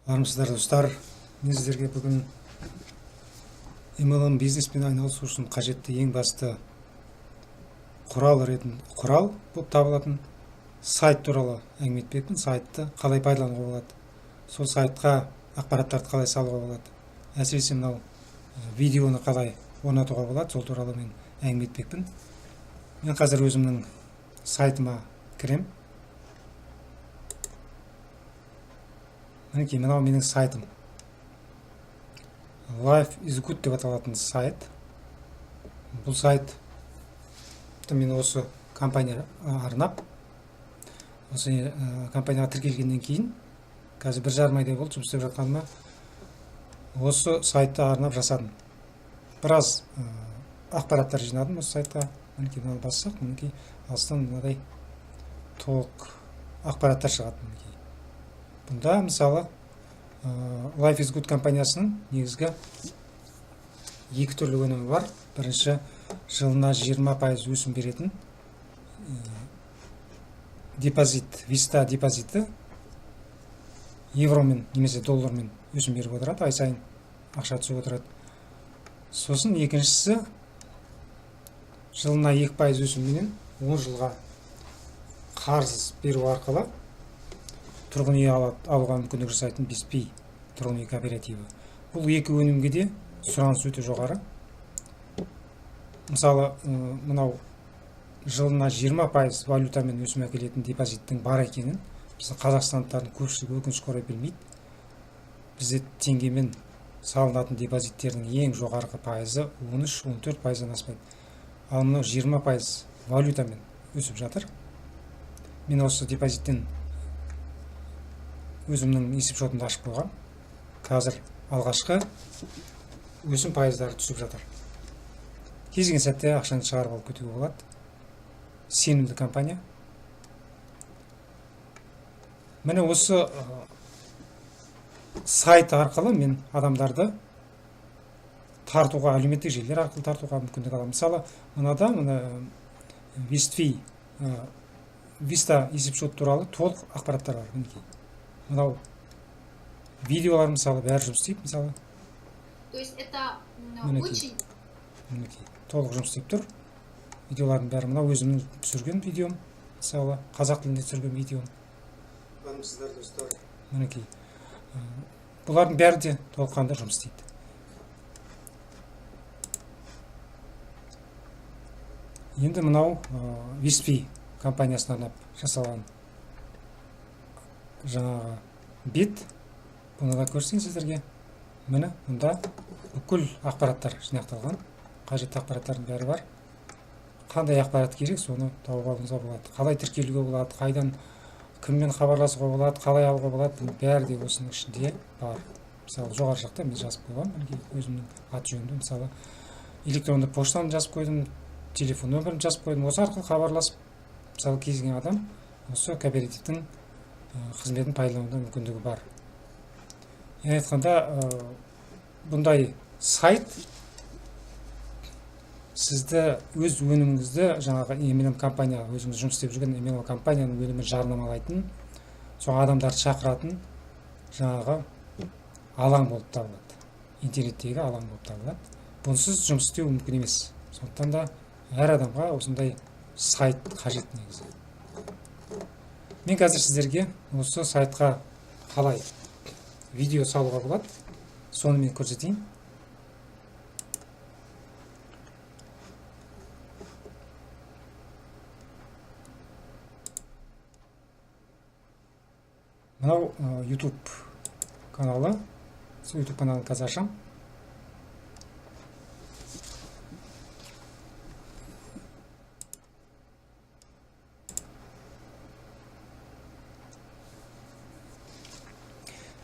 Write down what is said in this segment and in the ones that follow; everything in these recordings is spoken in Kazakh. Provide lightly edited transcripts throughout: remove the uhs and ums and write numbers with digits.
Армысыздар достар, мен сіздерге бүгін MLM бизнеспен айналысу үшін қажетті ең басты құрал болып табылатын сайт туралы әңгіме етпекпін. Сайтты қалай пайдалануға болады, сол сайтқа ақпараттарды қалай салуға болады, әсіресе мынау видеоны қалай орнатуға болады, сол туралы мен әңгіме етпекпін. Мен қазір өзімнің сайтыма кірем. Мінекей, мынау менің сайтым. Life is good деп аталатын сайт. Бұл сайтты мен осы компания арнап, осы компанияға тіркелгеннен кейін, қазір 1,5 айдай болды жұмыс істеп жатқаныма, осы сайтты арнап жасадым. Біраз ақпараттар жинадым осы сайтқа. Мінекей, мынаны бассақ, мінекей, астан мынадай толық ақпараттар шығады. Бұнда мысалы Life is Good компаниясының негізгі екі түрлі өнімі бар. Бірінші, жылына 20% өсім беретін депозит, Vista депозиті евромен немесе доллармен өсім беріп отырады, ай сайын ақша түсіп отырады. Сосын екіншісі, жылына 2% өсімменен 10 жылға қарыз беру арқылы тұрғын үй алуға мүмкіндік жасайтын BSP тұрғын үй кооперативі. Бұл екі өнімге де сұраныс өте жоғары. Мысалы, мынау жылына 20% валютамен өсім әкелетін депозиттің бар екенін біздің қазақстандықтардың көпшілігі өкінішке орай білмейді. Бізде теңгемен салынатын депозиттердің ең жоғарғы пайызы 13-14%-дан аспайды. Ал мынау 20% валютамен өсіп жатыр. Мен осы депозиттен өзімнің есепшотымды ашып қойғам. Қазір алғашқы өсім пайыздары түсіп жатыр. Кез келген сәтте ақшаны шығарып алып кетуге болады. Сенімді компания. Міне осы сайт арқылы мен адамдарды тартуға, әлеуметтік желілер арқылы тартуға мүмкіндік аламын. Мысалы, мынада Vista есепшот туралы толық ақпараттар бар. Мынау видеолар мысалы бәрі жұмыс істейді, мысалы. То есть это очень... Толық жұмыс істеп тұр. Видеолардың бәрі мынау өзімнің түсірген видеом, мысалы қазақ тілінде түсірген видеом. Армысыздар достар. Мінекей. Бұлардың бәрі де толыққанды жұмыс істейді. Енді мынау BSP компаниясына арнап жасалған жаңағы бет. Бұны да көрсетейін сіздерге. Міне, мұнда бүкіл ақпараттар жинақталған. Қажетті ақпараттардың бәрі бар. Қандай ақпарат керек, соны тауып алуыңызға болады. Қалай тіркелуге болады, қайдан, кіммен хабарласуға болады, қалай алуға болады, бұл бәрі де осының ішінде бар. Мысалы, жоғары жақта мен жазып қойғам, өзімнің аты жөнімді, мысалы, электронды поштаны жазып қойдым, телефон нөмірін жазып қойдым. Осы арқылы хабарласып, мысалы, кез келген адам осы кооперативтің қызметін пайдалануға мүмкіндігі бар. Яғни айтқанда, бұндай сайт сізді өз өніміңізді жаңағы MLM компания, өзіңіз жұмыс істеп жүрген MLM компанияның өнімін жарнамалайтын, соған адамдарды шақыратын жаңағы алаң болып табылады. Интернеттегі алаң болып табылады. Бұнсыз жұмыс істеу мүмкін емес. Сондықтан да әр адамға осындай сайт қажет негізі. Мен қазір сіздерге осы сайтқа қалай видео салуға болады, соны мен көрсетейін. Мынау YouTube каналы. Сол YouTube каналын қазір ашам.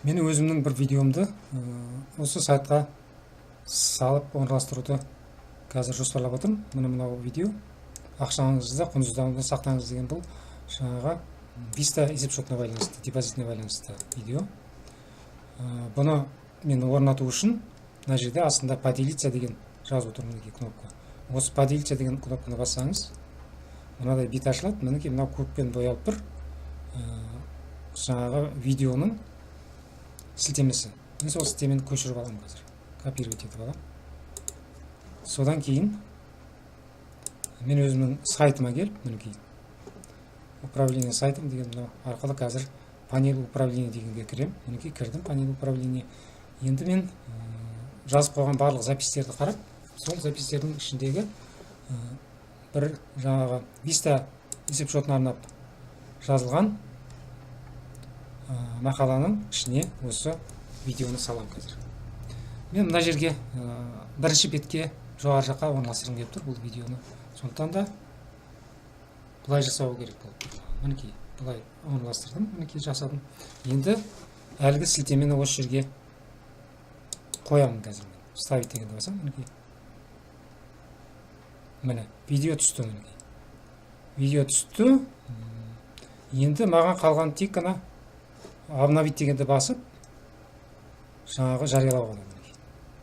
Мен өзімнің бір видеомды осы сайтқа салып орналастыруды қазір жоспарлап отырмын. Мынау видео. Ақшаңызды құнсызданудан сақтаңыз деген бұл жаңағы Vista есепшотына байланысты, депозитіне байланысты видео. Бұны мен орнату үшін мына жерде астында поделиться деген жазып отырмын, кнопка. Осы поделиться деген кнопканы бассаңыз, мынадай бет ашылады. Мінекей мынау көкпен боялып тұр. Жаңағы видеоның сілтемесі. Мен сол сілтемені көшіріп аламын қазір. Копировать етіп аламын. Содан кейін мен өзімнің сайтыма келіп, мінекей управление сайтым деген мынау арқылы қазір панель управление дегенге кірем. Мінекей кірдім панель управление. Енді мен жазып қойған барлық запистерді қарап, сол запистердің ішіндегі бір жаңағы Vista есепшотына арнап жазылған мақаланың ішіне осы видеоны салам қазір. Мен мына жерге бірінші бетке жоғары жаққа орналастырғым келіп тұр бұл видеоны. Сондықтан да бұлай жасау керек болды. Мінекей бұлай орналастырдым, мінекей жасадым. Енді әлгі сілтемені осы жерге қоямын қазір. Вставить дегенді басам, мінекей. Міне, видео түсті, мінекей. Видео түсті. Енді маған қалған тек қана обновить дегенді басып, жаңағы жариялау ғана.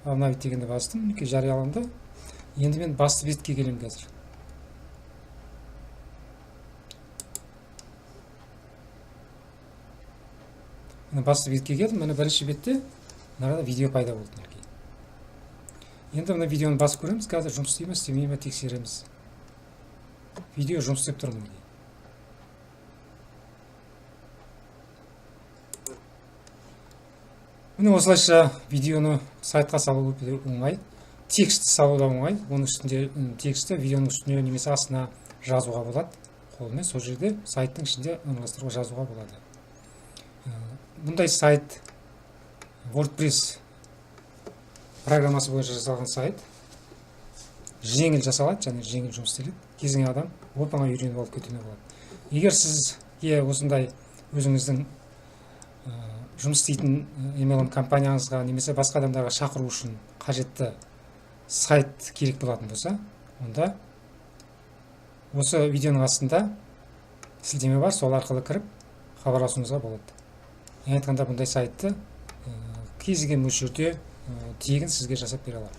Обновить дегенді бастым, мінекей жарияланды. Енді мен басты бетке келем қазір. Басты бетке келдім, міне бірінші бетте мынада видео пайда болды. Енді мына видеоны басып көреміз, қазір жұмыс істей ме, істемей ме тексереміз. Видео жұмыс істеп тұр ма? Міне осылайша видеоны сайтқа салу оңай, текстті салу да оңай. Оның үстінде тексті видеоның үстіне немесе астына жазуға болады. Қолмен сол жерде сайттың ішінде орналастыруға жазуға болады. Бұндай сайт WordPress программасы бойынша жасалған сайт. Жеңіл жасалады, және жеңіл жұмыс істеледі. Кез келген адам оп-оңай үйреніп алып кетуіне болады. Егер сізге осындай өзіңіздің жұмыс істейтін MLM компанияңызға немесе басқа адамдарға шақыру үшін қажетті сайт керек болатын болса, онда осы видеоның астында сілтеме бар, сол арқылы кіріп хабарласуыңызға болады. Яғни айтқанда бұндай сайтты кез келген мөлшерде тегін сізге жасап бере аламын.